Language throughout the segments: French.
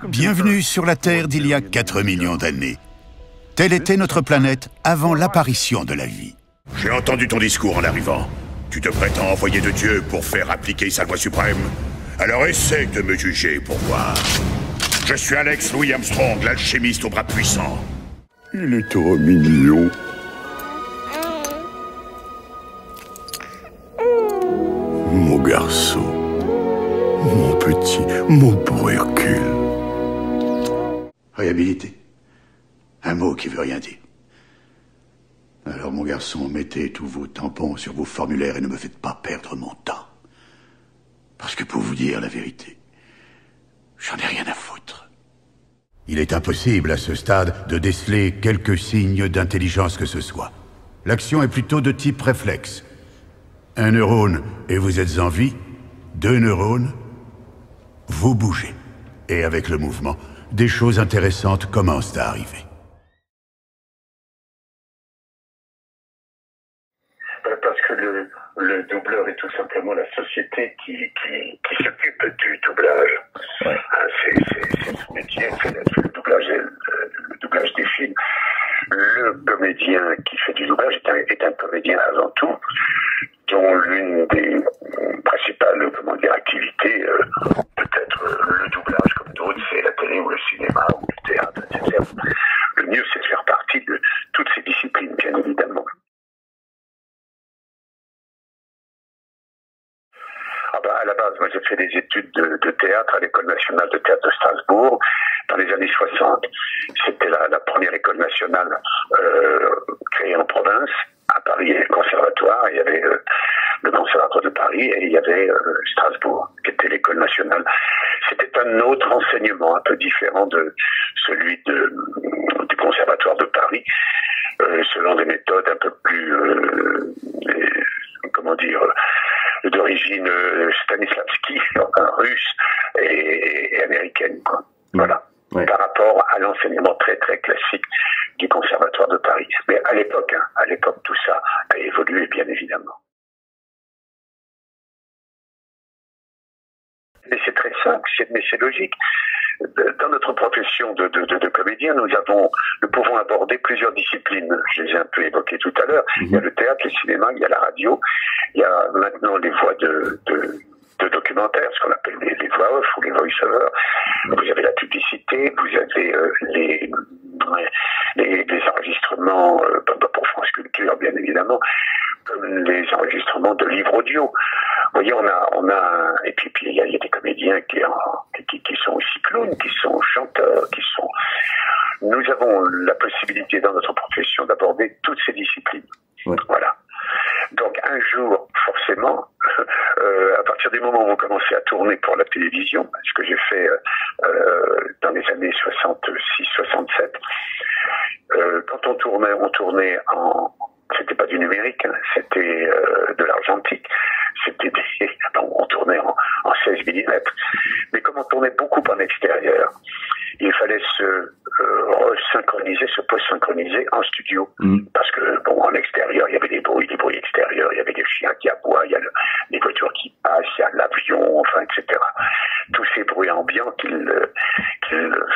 Bienvenue sur la Terre d'il y a 4 millions d'années. Telle était notre planète avant l'apparition de la vie. J'ai entendu ton discours en arrivant. Tu te prétends envoyé de Dieu pour faire appliquer sa loi suprême. Alors essaie de me juger pour voir. Je suis Alex Louis Armstrong, l'alchimiste au bras puissant. Il est trop mignon. Mon garçon. Mon petit, mon beau Hercule. Réhabilité. Un mot qui veut rien dire. Alors, mon garçon, mettez tous vos tampons sur vos formulaires et ne me faites pas perdre mon temps. Parce que pour vous dire la vérité, j'en ai rien à foutre. Il est impossible à ce stade de déceler quelques signes d'intelligence que ce soit. L'action est plutôt de type réflexe. 1 neurone et vous êtes en vie. 2 neurones, vous bougez. Et avec le mouvement, des choses intéressantes commencent à arriver. Parce que le doubleur est tout simplement la société qui s'occupe du doublage. Ouais. C'est son métier, c'est le doublage des films. Le comédien qui fait du doublage est un comédien avant tout, dont l'une des principales activités, peut-être le doublage comme d'autres, c'est la télé ou le cinéma ou le théâtre, etc. Le mieux, c'est de faire partie de toutes ces disciplines, bien évidemment. À la base, moi j'ai fait des études de théâtre à l'École nationale de théâtre de Strasbourg dans les années 60. C'était la première école nationale créée en province. À Paris, il y avait le conservatoire, il y avait le conservatoire de Paris et il y avait Strasbourg, qui était l'école nationale. C'était un autre enseignement, un peu différent de celui du conservatoire de Paris, selon des méthodes un peu plus, d'origine Stanislavski, russe et américaine, quoi. Voilà. Ouais. Par rapport à l'enseignement très très classique du conservatoire de Paris. Mais à l'époque, tout ça a évolué, bien évidemment. Mais c'est très simple, mais c'est logique. Dans notre profession de comédien, nous pouvons aborder plusieurs disciplines. Je les ai un peu évoquées tout à l'heure. Il y a le théâtre, le cinéma, il y a la radio, il y a maintenant les voix de documentaires, ce qu'on appelle les voix off ou les voice-over. Vous avez la publicité, vous avez les enregistrements pour France Culture, bien évidemment, comme les enregistrements de livres audio. Vous voyez, et puis il y a des comédiens qui sont aussi clowns, qui sont chanteurs, Nous avons la possibilité dans notre profession d'aborder toutes ces disciplines. Ouais. Voilà. Donc un jour, forcément, à partir du moment où on commençait à tourner pour la télévision, ce que j'ai fait dans les années 66-67, quand on tournait c'était pas du numérique, c'était de l'argentique, on tournait en 16 mm, mais comme on tournait beaucoup en extérieur, il fallait se resynchroniser, se post-synchroniser en studio. Parce que, en extérieur, il y avait des bruits extérieurs, il y avait des chiens qui aboient, il y a les voitures qui passent, il y a l'avion, etc. Tous ces bruits ambiants qu'il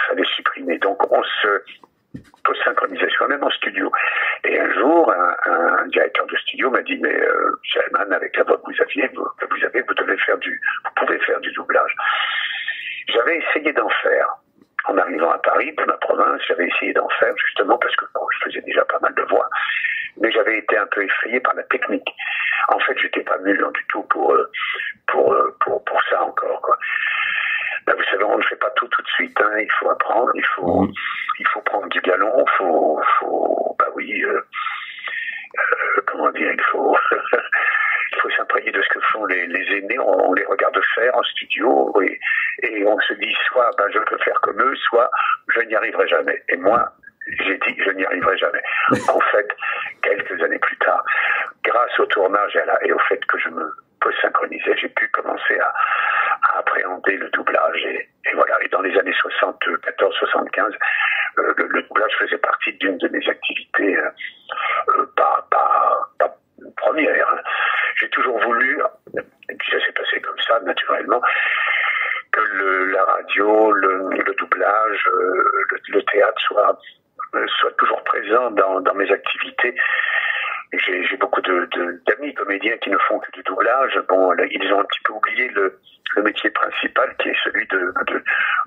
fallait supprimer. Donc, on se post-synchronisait soi-même en studio. Et un jour, un directeur de studio m'a dit, mais, Sherman, avec la voix que vous avez, vous pouvez faire du doublage. J'avais essayé d'en faire. En arrivant à Paris, de ma province, j'avais essayé d'en faire, justement, parce que je faisais déjà pas mal de voix. Mais j'avais été un peu effrayé par la technique. En fait, j'étais pas mûr du tout pour ça encore, quoi. Ben, vous savez, on ne fait pas tout de suite, hein. Il faut apprendre, il faut prendre du galon, il faut s'imprégner de ce que font les aînés, on les regarde faire en studio et on se dit soit je peux faire comme eux, soit je n'y arriverai jamais. Et moi, j'ai dit je n'y arriverai jamais. En fait, quelques années plus tard, grâce au tournage et au fait que je me synchronisais, j'ai pu commencer à appréhender le doublage et voilà. Et dans les années 74-75, le doublage faisait partie d'une de mes activités pas première. J'ai toujours voulu, et puis ça s'est passé comme ça, naturellement, que la radio, le doublage, le théâtre soit toujours présent dans mes activités. J'ai beaucoup d'amis comédiens qui ne font que du doublage. Bon, là, ils ont un petit peu oublié le métier principal qui est celui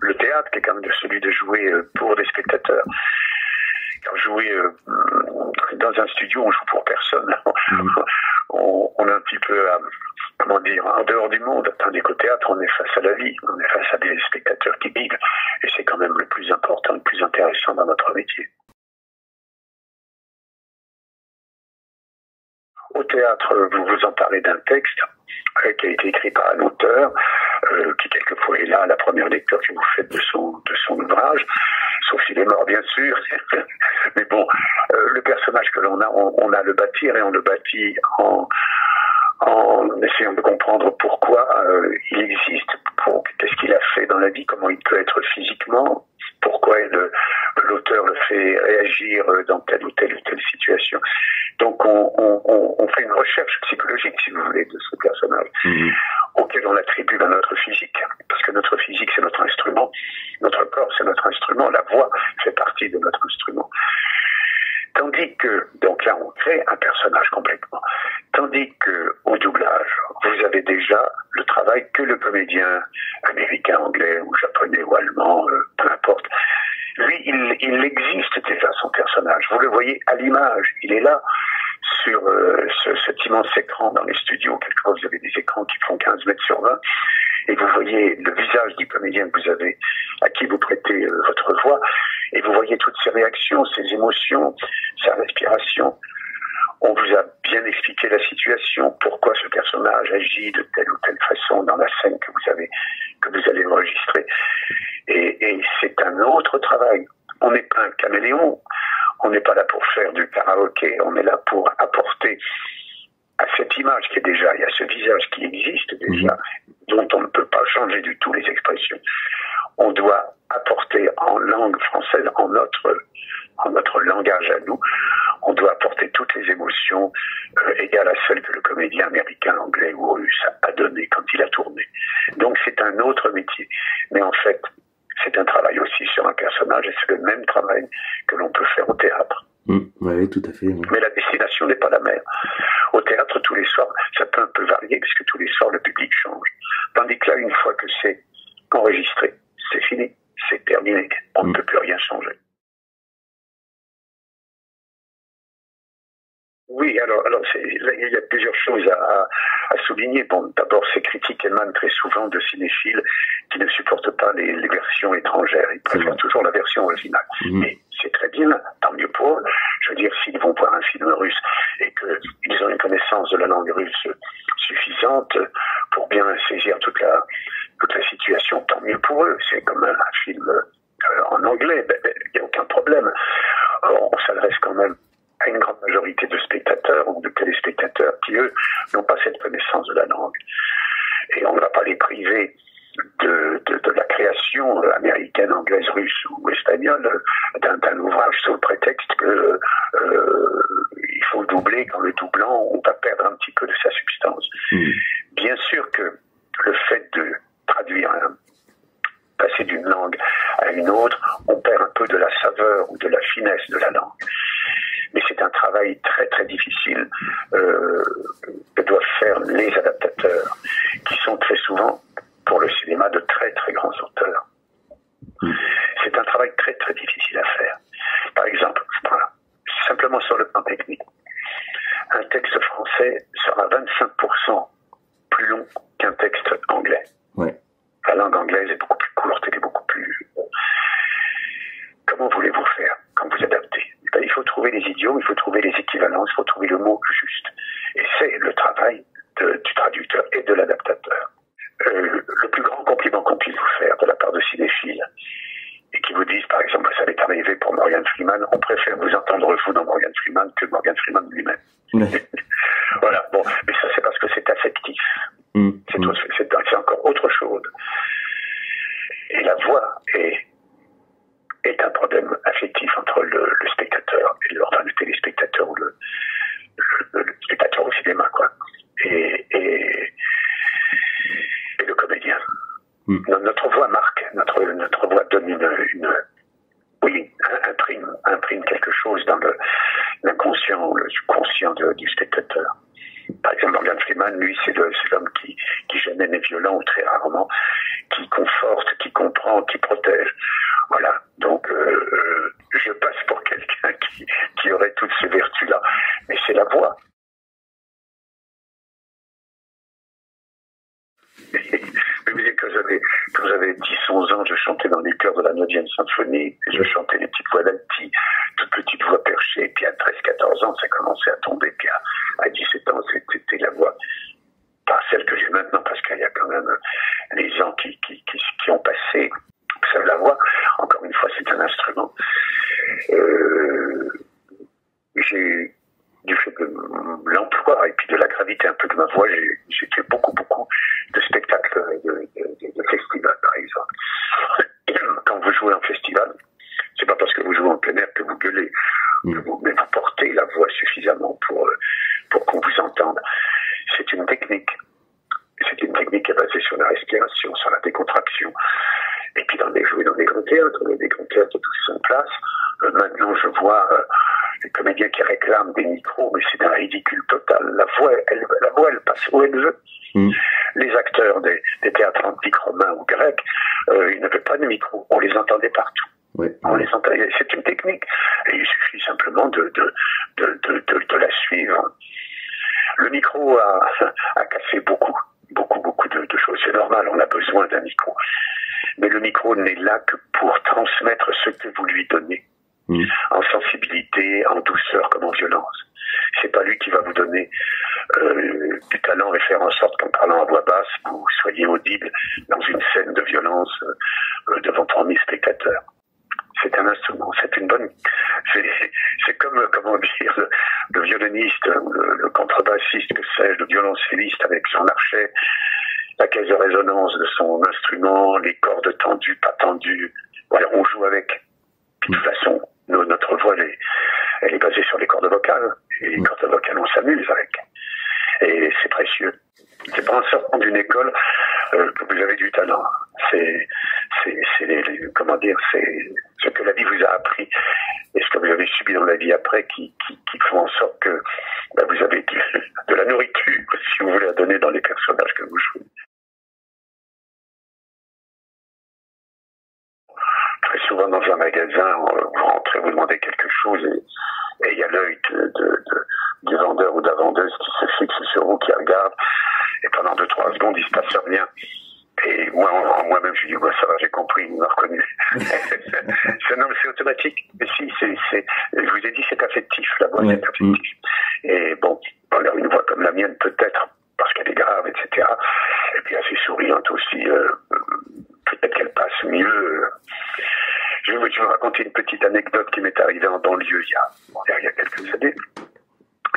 le théâtre, qui est quand même celui de jouer pour des spectateurs. Quand jouer dans un studio, on joue pour personne. On est un petit peu, comment dire, en dehors du monde. Tandis qu'au théâtre, on est face à la vie, on est face à des spectateurs qui vivent. Et c'est quand même le plus important, le plus intéressant dans notre métier. Au théâtre, vous vous emparez d'un texte qui a été écrit par un auteur, qui quelquefois est là à la première lecture que vous faites de son ouvrage, sauf s'il est mort bien sûr. Mais bon, le personnage que l'on a, on a à le bâtir, et on le bâtit en essayant de comprendre pourquoi il existe, qu'est-ce qu'il a fait dans la vie, comment il peut être physiquement, pourquoi l'auteur le fait réagir dans telle ou telle situation. Donc on fait une recherche psychologique, si vous voulez, de ce personnage, auquel on attribue notre physique, parce que notre physique c'est notre instrument, notre corps c'est notre instrument, la voix fait partie de notre instrument. Tandis que, donc là on crée un personnage complètement, tandis que au doublage, vous avez déjà le travail que le comédien américain, anglais ou japonais ou allemand, peu importe, lui il existe déjà son personnage, vous le voyez à l'image, il est là sur cet immense écran dans les studios. Quelquefois vous avez des écrans qui font 15 mètres sur 20 et vous voyez le visage du comédien que vous avez, à qui vous prêtez votre voix, et vous voyez toutes ses réactions, ses émotions, sa respiration. On vous a bien expliqué la situation, pourquoi ce personnage agit de telle ou telle façon dans la scène que vous allez enregistrer. Et c'est un autre travail. On n'est pas un caméléon, on n'est pas là pour faire du karaoké, on est là pour apporter à cette image qui est déjà, il y a ce visage qui existe déjà, dont on ne peut pas changer du tout les expressions. On doit apporter en langue française, en notre langage à nous, on doit apporter toutes les émotions égales à celles que le comédien américain, anglais ou russe a donné quand il a tourné. Donc c'est un autre métier. Mais en fait, c'est un travail aussi sur un personnage, et c'est le même travail que l'on peut faire au théâtre. Oui, tout à fait. Oui. Mais la destination n'est pas la même. Au théâtre, tous les soirs, ça peut un peu varier, puisque tous les soirs, le public change. Tandis que là, une fois que c'est enregistré, c'est fini, c'est terminé, on ne peut plus rien changer. Oui, alors il y a plusieurs choses à souligner. Bon, d'abord, ces critiques émanent très souvent de cinéphiles qui ne supportent pas les versions étrangères. Ils préfèrent toujours la version originale. Mais c'est très bien, tant mieux pour eux. Je veux dire, s'ils vont voir un film russe et qu'ils ont une connaissance de la langue russe suffisante pour bien saisir toute la situation, tant mieux pour eux. C'est comme un film en anglais, il n'y a aucun problème. Or, on s'adresse quand même à une grande majorité de spectateurs ou de téléspectateurs qui, eux, n'ont pas cette connaissance de la langue. Et on ne va pas les priver de la création américaine, anglaise, russe ou espagnole d'un ouvrage sous le prétexte que il faut le doubler. Qu'en le doublant, on va perdre un petit peu de sa substance. Bien sûr que le fait de traduire, passer d'une langue à une autre, on perd un peu de la saveur ou de la finesse de la langue. Mais c'est un travail très très difficile que doivent faire les adaptateurs, qui sont très souvent, pour le cinéma, de très très grands auteurs. C'est un travail très très difficile à faire. Par exemple, simplement sur le plan technique, un texte français sera 25% plus long qu'un texte anglais. Ouais. La langue anglaise est beaucoup plus courte, elle est beaucoup plus... Comment voulez-vous faire quand vous adaptez? Il faut trouver les idiomes, il faut trouver les équivalences, il faut trouver le mot juste. Et c'est le travail du traducteur et de l'adaptateur. Le plus grand compliment qu'on puisse vous faire de la part de cinéphiles, et qui vous disent, par exemple, ça m'est arrivé pour Morgan Freeman, on préfère vous entendre vous dans Morgan Freeman que Morgan Freeman lui-même. Voilà, bon, mais ça c'est parce que c'est affectif. C'est encore autre chose. Et la voix est un problème affectif entre le spectateur et le téléspectateur ou le spectateur au cinéma, quoi. Et le comédien. Notre voix marque, notre voix donne imprime quelque chose dans l'inconscient, le subconscient du spectateur. Par exemple, Morgan Freeman, lui, c'est l'homme qui jamais n'est violent, ou très rarement, qui conforte, qui comprend, qui protège. Voilà. Donc, je passe pour quelqu'un qui aurait toutes ces vertus-là. Mais c'est la voix. Mais vous savez, quand j'avais 10-11 ans, je chantais dans les chœurs de la 9e symphonie, je chantais les petites voix d'alti, toutes petites voix perchées, puis à 13-14 ans, ça commençait à tomber, puis à 17 ans, c'était la voix, pas celle que j'ai maintenant, parce qu'il y a quand même les ans qui ont passé, ça, la voix, encore une fois, c'est un instrument. J'ai, du fait de l'emploi et puis de la gravité un peu de ma voix, j'ai fait beaucoup de spectacles, de festivals, par exemple. Quand vous jouez en festival, c'est pas parce que vous jouez en plein air que vous gueulez, mais vous portez la voix suffisamment pour qu'on vous entende. C'est une technique. C'est une technique qui est basée sur la respiration, sur la décontraction. Et puis jouer dans des grands théâtres, tous sont en place. Maintenant, je vois les comédiens qui réclament des micros, mais c'est un ridicule total. La voix, elle passe où elle veut. Les acteurs des théâtres antiques romains ou grecs, ils n'avaient pas de micro. On les entendait partout. Oui. On les entendait. C'est une technique. Et il suffit simplement de la suivre. Le micro a cassé beaucoup de choses. C'est normal, on a besoin d'un micro. Mais le micro n'est là que pour transmettre ce que vous lui donnez. En sensibilité, en douceur comme en violence. C'est pas lui qui va vous donner du talent et faire en sorte qu'en parlant à voix basse, vous soyez audible dans une scène de violence devant 3000 spectateurs. C'est un instrument, c'est une bonne... C'est comme, comment dire, le violoniste, le contrebassiste, que sais-je, le violoncelliste avec son archet, la caisse de résonance de son instrument, les cordes tendues, pas tendues. Voilà, on joue avec. Puis de toute façon, notre voix, elle est basée sur les cordes vocales. Et les cordes vocales, on s'amuse avec. Et c'est précieux. C'est pas en sortant d'une école que vous avez du talent. C'est comment dire, c'est ce que la vie vous a appris et ce que vous avez subi dans la vie après qui font en sorte que vous avez de la nourriture, si vous voulez, à donner dans les personnages que vous jouez. Très souvent dans un magasin, vous rentrez, vous demandez quelque chose et il y a l'œil du vendeur ou de la vendeuse qui se fixe sur vous, qui regarde, et pendant 2-3 secondes, il se passe rien. Et moi-même, je dis, ça va, j'ai compris, il m'a reconnu. C'est automatique. Mais si, je vous ai dit, c'est affectif, la voix, c'est affectif. Et bon, alors une voix comme la mienne, peut-être, parce qu'elle est grave, etc. Et puis assez souriante aussi, peut-être qu'elle passe mieux. Je vais vous raconter une petite anecdote qui m'est arrivée en banlieue il y a quelques années.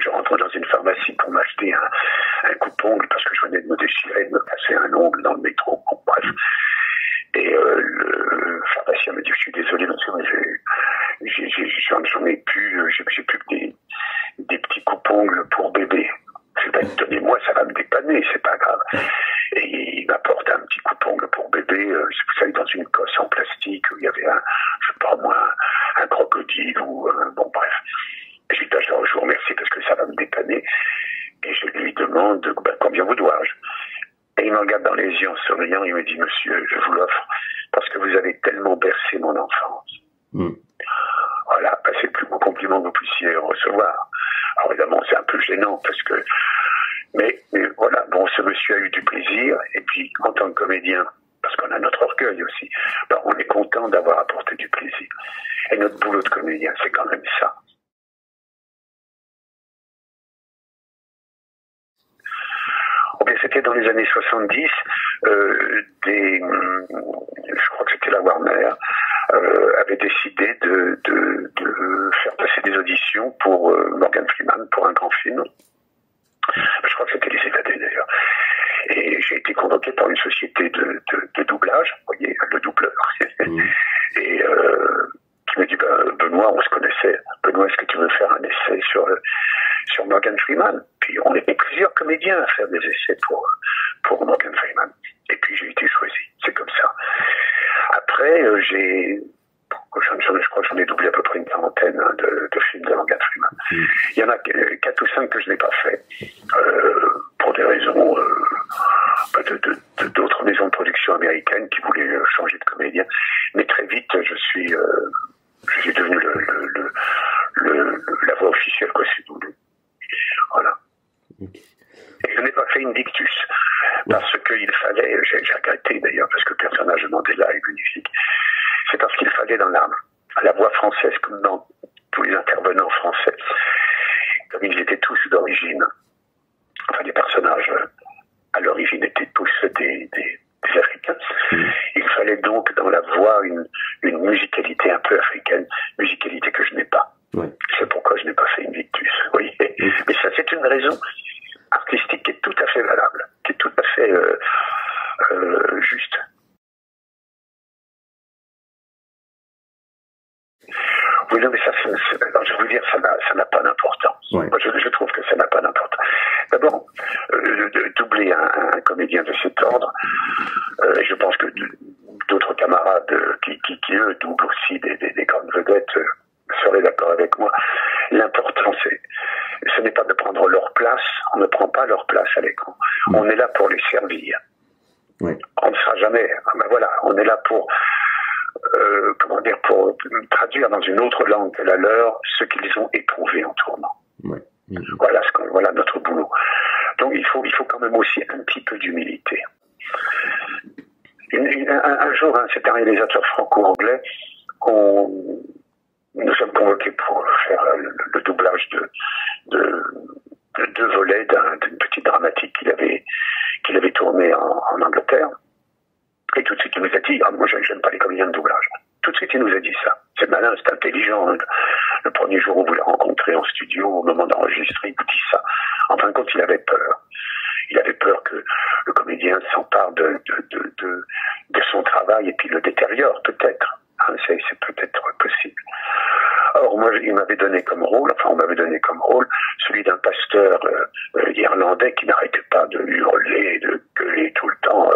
Je rentre dans une pharmacie pour m'acheter un coupe-ongle parce que je venais de me déchirer, de me casser un ongle dans le métro. Bon, bref. Et le pharmacien me dit, je suis désolé, monsieur, mais j'en ai plus, j'ai plus que des petits coupe-ongles pour bébé. Je dis, donnez-moi, ça va me dépanner, c'est pas grave. Et il m'apporte un petit coupe-ongle pour bébé, vous savez, dans une cosse en plastique où il y avait je sais pas moi, un crocodile ou bon, bref. Et je lui dis, je vous remercie parce que ça va me dépanner. Et je lui demande, combien vous dois-je? Et il me regarde dans les yeux en souriant, il me dit, monsieur, je vous l'offre parce que vous avez tellement bercé mon enfance. Voilà, c'est le plus beau compliment que vous puissiez recevoir. Alors évidemment, c'est un peu gênant parce que... Mais voilà, bon, ce monsieur a eu du plaisir, et puis en tant que comédien, parce qu'on a notre orgueil aussi, on est content d'avoir apporté du plaisir. Et notre boulot de comédien, c'est quand même ça. C'était dans les années 70, je crois que c'était la Warner, avait décidé de faire passer des auditions pour Morgan Freeman, pour un grand film. Je crois que c'était les Évadés d'ailleurs. Et j'ai été convoqué par une société de doublage, vous voyez, le doubleur. Et qui me dit, Benoît, on se connaissait. Benoît, est-ce que tu veux faire un essai sur Morgan Freeman? Puis on était plusieurs comédiens à faire des essais pour Morgan Freeman. Et puis j'ai été choisi. C'est comme après, je crois que j'en ai doublé à peu près une quarantaine de films de Morgan Freeman. Il y en a 4 ou 5 que je n'ai pas fait, pour des raisons d'autres maisons de production américaines qui voulaient changer de comédien. Mais très vite, je suis devenu la voix officielle, quoi, si vous voulez. Voilà. Et je n'ai pas fait Invictus, parce qu'il fallait, j'ai regretté d'ailleurs, parce que le personnage de Mandela est magnifique, c'est parce qu'il fallait dans la voix française, comme dans tous les intervenants français, comme ils étaient tous d'origine, enfin les personnages à l'origine étaient tous des Africains, il fallait donc dans la voix une musicalité un peu africaine, musicalité que je n'ai pas. Ouais. C'est pourquoi je n'ai pas fait Invictus, vous voyez. Mais ça, c'est une raison artistique qui est tout à fait valable, qui est tout à fait juste. Oui, non, mais ça, je veux dire, ça n'a pas d'importance. Ouais. Moi, je trouve que ça n'a pas d'importance. D'abord, doubler un comédien de cet ordre, et je pense que d'autres camarades qui eux, doublent aussi des grandes vedettes, seraient d'accord avec moi. L'important, ce n'est pas de prendre leur place, on ne prend pas leur place à l'écran. On est là pour les servir. Oui. On ne sera jamais, ben voilà, on est là pour pour traduire dans une autre langue que la leur ce qu'ils ont éprouvé en tournant. Oui. Voilà notre boulot. Donc il faut quand même aussi un petit peu d'humilité. Un jour, c'est un réalisateur franco-anglais, nous sommes convoqués pour faire le doublage de 2 volets d'une petite dramatique qu'il avait tournée en Angleterre. Et tout de suite, il nous a dit, moi, j'aime pas les comédiens de doublage. Tout de suite, il nous a dit ça. C'est malin, c'est intelligent. Le premier jour où vous l'avez rencontré en studio, au moment d'enregistrer, il vous dit ça. En fin de compte, il avait peur. Il avait peur que le comédien s'empare de son travail et puis le détériore, peut-être. C'est peut-être possible. Or, moi, on m'avait donné comme rôle celui d'un pasteur irlandais qui n'arrêtait pas de hurler, de gueuler tout le temps,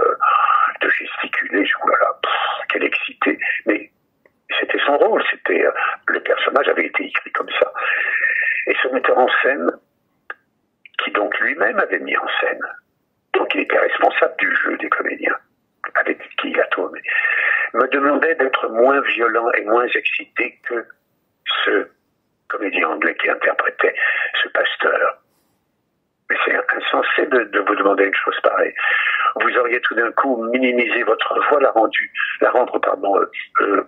de gesticuler. Oh là là, quelle excité. Mais c'était son rôle, le personnage avait été écrit comme ça. Et ce metteur en scène, qui donc lui-même avait mis en scène, donc il était responsable du jeu des comédiens, avec qui il a tourné, me demandait d'être moins violent et moins excité que ce comédien anglais qui interprétait ce pasteur. Mais c'est insensé de vous demander une chose pareille. Vous auriez tout d'un coup minimisé votre voix, la rendre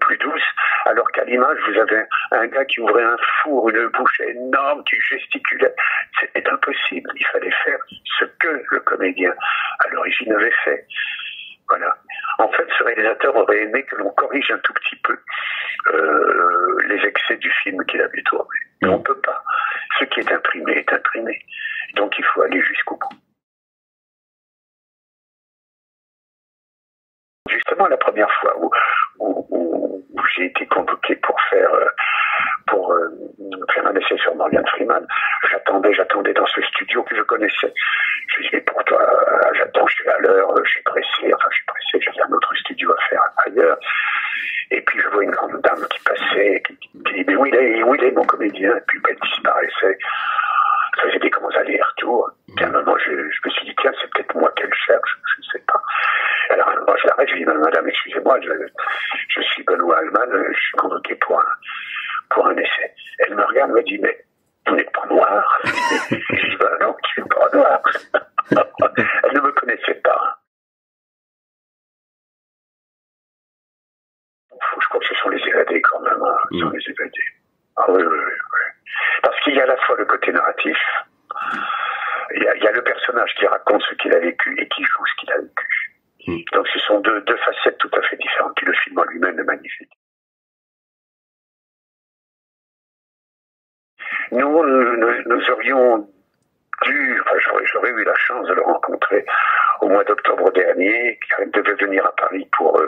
plus douce, alors qu'à l'image, vous avez un gars qui ouvrait un four, une bouche énorme, qui gesticulait. C'était impossible. Il fallait faire ce que le comédien, à l'origine, avait fait. Voilà. En fait, ce réalisateur aurait aimé que l'on corrige un tout petit peu les excès du film qu'il avait tourné. Mais on ne peut pas. Ce qui est imprimé est imprimé. Donc il faut aller jusqu'au bout. Justement, la première fois où j'ai été convoqué pour faire un essai sur Morgan Freeman, j'attendais dans ce studio que je connaissais. Je disais, pour toi, j'attends, je suis à l'heure, je suis pressé, j'avais un autre studio à faire ailleurs. Et puis je vois une grande dame qui passait, qui dit, mais où il est mon comédien? Et puis elle disparaissait. Ça faisait des grands allers-retours. Puis à un moment, je me suis dit, tiens, c'est peut-être moi qu'elle cherche, je ne sais pas. Alors, moi, je l'arrête, je dis, madame, excusez-moi, je suis Benoît Alman, je suis convoqué pour un essai. Elle me regarde, me dit, mais vous n'êtes pas noir? Je dis, non, je ne suis pas noir. Elle ne me connaissait pas. Je crois que ce sont les évadés quand même, ce sont les évadés. Ah oui. Parce qu'il y a à la fois le côté narratif, il y a le personnage qui raconte ce qu'il a vécu et qui joue ce qu'il a vécu. Donc ce sont deux facettes tout à fait différentes. Puis le film en lui-même est magnifique. Nous aurions j'aurais eu la chance de le rencontrer au mois d'octobre dernier, qui devait venir à Paris pour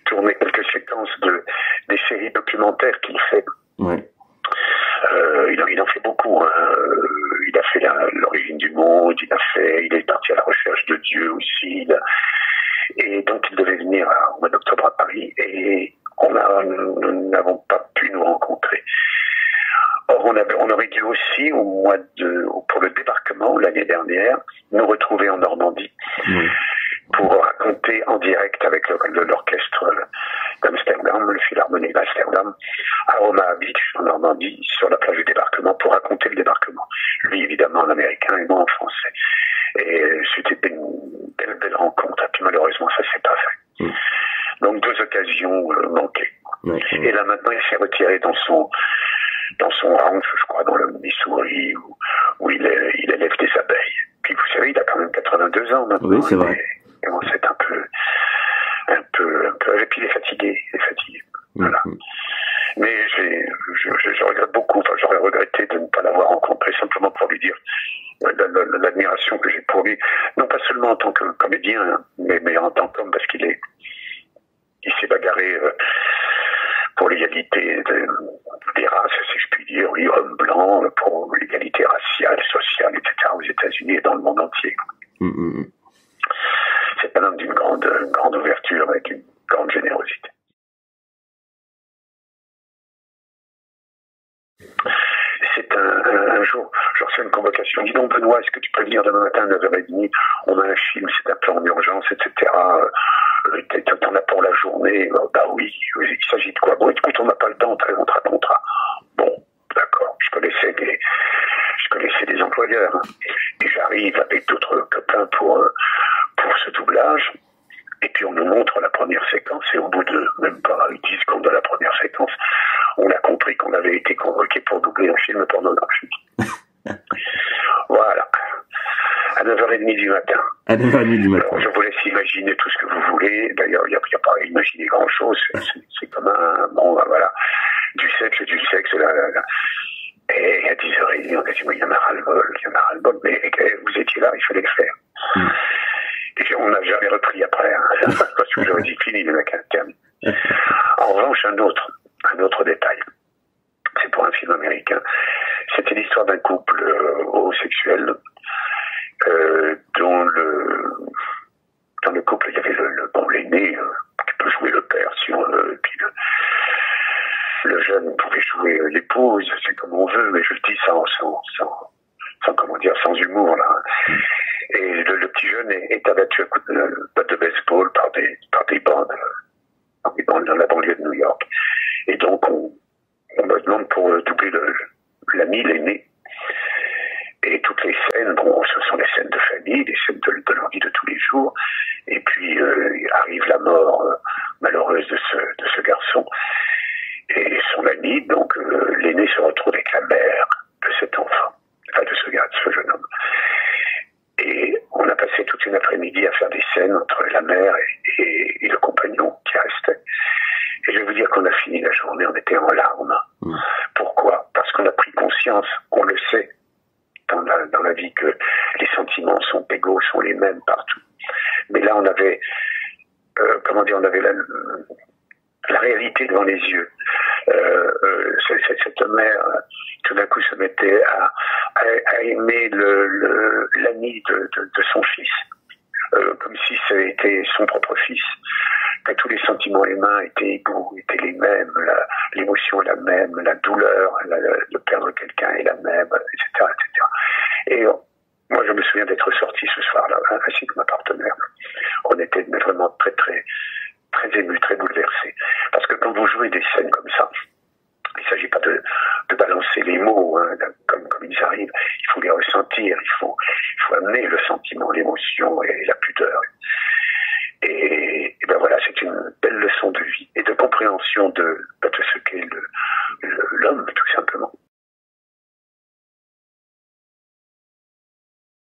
tourner quelques séquences des séries documentaires qu'il fait. Ouais. Il en fait beaucoup. Il a fait l'origine du monde, il est parti à la recherche de Dieu aussi. Et donc il devait venir au mois d'octobre à Paris et nous n'avons pas pu nous rencontrer. Or, on aurait dû aussi, pour le débarquement l'année dernière, nous retrouver en Normandie pour raconter en direct avec l'orchestre d'Amsterdam, le Philharmonique d'Amsterdam, à Omaha Beach, en Normandie, sur la plage du débarquement, pour raconter le débarquement. Lui, évidemment, en américain et moi en français. Et c'était une belle rencontre. Et puis malheureusement, ça s'est pas fait. Donc 2 occasions manquées. Et là maintenant, il s'est retiré dans son ranch, je crois, dans le Missouri, où il élève des abeilles. Puis vous savez, il a quand même 82 ans maintenant. Oui, c'est vrai. Et on s'est un peu. Et puis il est fatigué. Voilà. Mais je regrette beaucoup. Enfin, j'aurais regretté de ne pas l'avoir rencontré, simplement pour lui dire l'admiration que j'ai pour lui, non pas seulement en tant que comédien, mais en tant qu'homme, parce qu'il s'est bagarré pour l'égalité des races, si je puis dire, oui, homme blanc, pour l'égalité raciale, sociale, etc., aux États-Unis et dans le monde entier. C'est un homme d'une grande ouverture et d'une grande générosité. C'est un jour, je reçois une convocation. Dis donc, Benoît, est-ce que tu peux venir demain matin à 9h30? On a un film, c'est un peu en urgence, etc. T'en as pour la journée? Bah oui, il s'agit de quoi? Bon, écoute, on n'a pas le temps, on te racontera. Bon, d'accord, je connaissais des employeurs. Hein. Et j'arrive avec d'autres copains pour ce doublage. Et puis on nous montre la première séquence, et au bout de même pas 10 secondes de la première séquence, on a compris qu'on avait été convoqué pour doubler un film pornographique. Voilà. À 9h30 du matin. À 9h30 du matin. Alors, je vous laisse imaginer tout ce que vous voulez. D'ailleurs, il n'y a pas à imaginer grand-chose. C'est comme voilà. Du sexe. Là. Et à 10h30, on a dit, il y en a ras-le-bol. Mais vous étiez là, il fallait le faire. Et on n'a jamais repris après, hein, parce que j'aurais dit fini, le mec a terminé. En revanche, un autre détail. C'est pour un film américain. C'était l'histoire d'un couple homosexuel dans le couple, il y avait l'aîné qui peut jouer le père, puis le jeune pouvait jouer l'épouse, c'est comme on veut, mais je le dis sans humour là. Et le petit jeune est abattu à coups de batte de baseball par des bandes dans la banlieue de New York. Et donc on me demande pour doubler l'ami, l'aîné. Et toutes les scènes, ce sont des scènes de famille, des scènes de leur vie de tous les jours. Et puis arrive la mort malheureuse de ce garçon. Et son ami, donc l'aîné, se retrouve avec la mère de cet enfant, enfin de ce jeune homme. Et on a passé toute une après-midi à faire des scènes entre la mère et le compagnon qui restait. Et je vais vous dire qu'on a fini la journée, on était en larmes. Pourquoi? Parce qu'on a pris conscience, on le sait, dans la vie, que les sentiments sont égaux, sont les mêmes partout. Mais là, on avait, on avait la réalité devant les yeux. Cette mère, tout d'un coup, se mettait à aimer l'ami de son fils, comme si c'était son propre fils. Que tous les sentiments humains étaient égaux, étaient les mêmes, l'émotion est la même, la douleur de perdre quelqu'un est la même, etc., etc. Et moi, je me souviens d'être sorti ce soir-là, ainsi que ma partenaire. On était vraiment très, très, très émus, très bouleversés. Parce que quand vous jouez des scènes comme ça, il ne s'agit pas de balancer les mots comme ils arrivent. Il faut les ressentir, il faut amener le sentiment, l'émotion et la pudeur. Et ben voilà, c'est une belle leçon de vie et de compréhension de ce qu'est l'homme, tout simplement.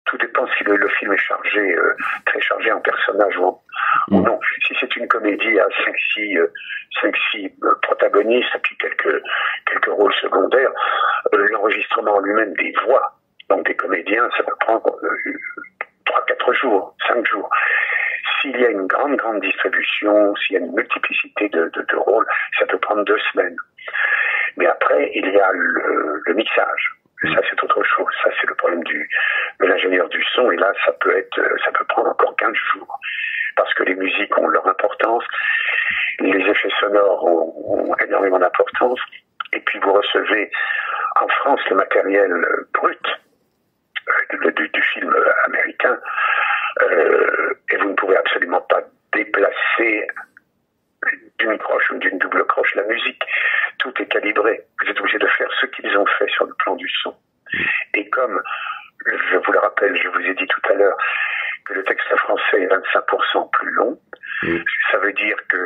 Tout dépend si le film est chargé, très chargé en personnages ou non. Si c'est une comédie à 5-6 protagonistes et puis quelques rôles secondaires, l'enregistrement lui-même des voix, donc des comédiens, ça peut prendre 3-4 jours, 5 jours. S'il y a une grande distribution, s'il y a une multiplicité de rôles, ça peut prendre 2 semaines. Mais après, il y a le mixage. Ça, c'est autre chose. Ça, c'est le problème de l'ingénieur du son. Et là, ça peut prendre encore 15 jours. Parce que les musiques ont leur d'importance, les effets sonores ont énormément d'importance, et puis vous recevez en France le matériel brut du film américain, et vous ne pouvez absolument pas déplacer d'une croche ou d'une double croche la musique. Tout est calibré. Vous êtes obligé de faire ce qu'ils ont fait sur le plan du son. Et comme, je vous le rappelle, je vous ai dit tout à l'heure que le texte français est 25% plus long, ça veut dire que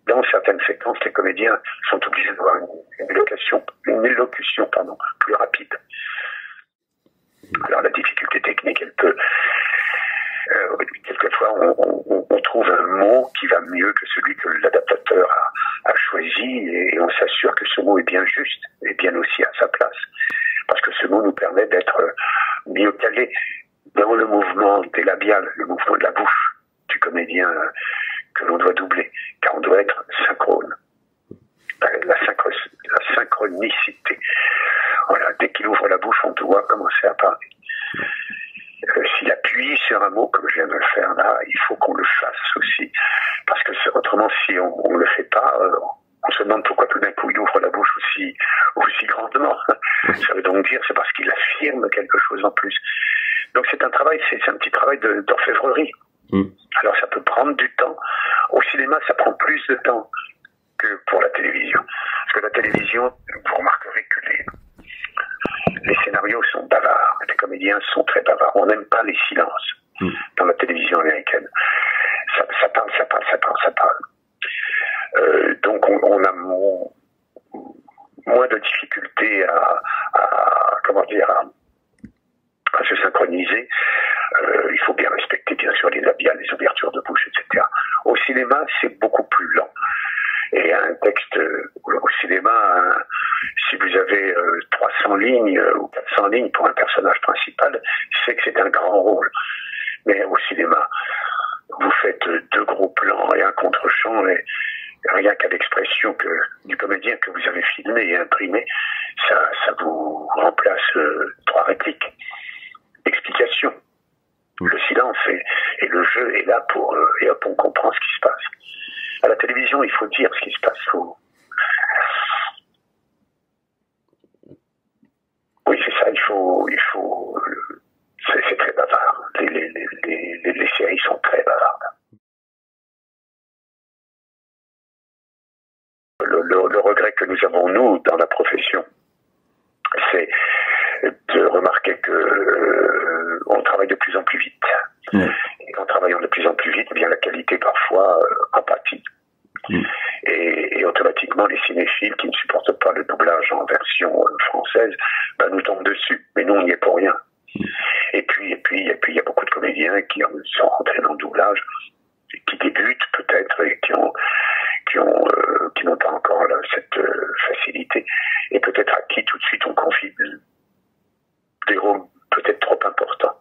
dans certaines séquences, les comédiens sont obligés d'avoir une élocution plus rapide. Alors la difficulté technique, elle peut... quelquefois, on trouve un mot qui va mieux que celui que l'adaptateur a choisi, et on s'assure que ce mot est bien juste et bien aussi à sa place, parce que ce mot nous permet d'être mieux calé dans le mouvement des labiales, le mouvement de la bouche du comédien que l'on doit doubler, car on doit être synchrone. La synchronicité. Voilà, dès qu'il ouvre la bouche, on doit commencer à parler. S'il appuie sur un mot, comme je viens de le faire là, il faut qu'on le fasse aussi. Parce que autrement, si on ne le fait pas, on se demande pourquoi tout d'un coup il ouvre la bouche aussi grandement. Ça veut donc dire c'est parce qu'il affirme quelque chose en plus. Donc c'est un petit travail d'orfèvrerie. Alors ça peut prendre du temps. Au cinéma, ça prend plus de temps que pour la télévision. Parce que la télévision, vous remarquerez que les scénarios sont bavards, les comédiens sont très bavards. On n'aime pas les silences dans la télévision américaine. Ça parle. Donc on a moins de difficultés à se synchroniser. Il faut bien respecter, bien sûr, les labiales, les ouvertures de bouche, etc. Au cinéma, c'est beaucoup plus lent. Et un texte au cinéma, si vous avez 300 lignes ou 400 lignes pour un personnage principal, c'est que c'est un grand rôle. Mais au cinéma, vous faites 2 gros plans et un contre-champ, et rien qu'à l'expression du comédien que vous avez filmé et imprimé, ça vous remplace 3 répliques. Explication. Le silence et le jeu est là et hop, on comprend ce qui se passe. À la télévision, il faut dire ce qui se passe. Oui, c'est ça, il faut... C'est très bavard. Les séries sont très bavardes. Le regret que nous avons, nous, dans la profession, c'est de remarquer que on travaille de plus en plus vite. Et en travaillant de plus en plus vite, bien la qualité parfois en pâtit. Et automatiquement, les cinéphiles qui ne supportent pas le doublage en version française, nous tombent dessus. Mais nous, on n'y est pour rien. Et puis, il y a beaucoup de comédiens qui sont rentrés dans le doublage, qui débutent peut-être et qui n'ont pas encore cette facilité, et peut-être à qui tout de suite on confie des rôles peut-être trop importants.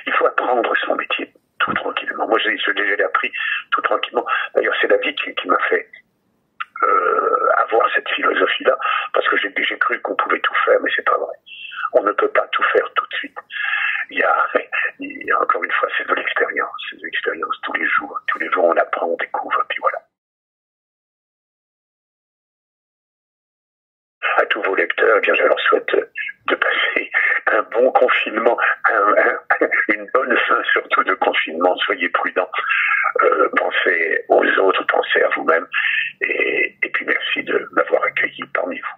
Il faut apprendre son métier tout tranquillement. Moi, je l'ai appris tout tranquillement. D'ailleurs, c'est la vie qui m'a fait avoir cette philosophie-là, parce que j'ai cru qu'on pouvait tout faire, mais c'est pas vrai. On ne peut pas tout faire tout de suite. Il y a encore une fois, c'est de l'expérience. C'est de l'expérience tous les jours. Tous les jours, on apprend, on découvre, puis voilà. À tous vos lecteurs, eh bien, je leur souhaite de passer un bon confinement, une bonne fin surtout de confinement. Soyez prudents, pensez aux autres, pensez à vous-même, et puis merci de m'avoir accueilli parmi vous.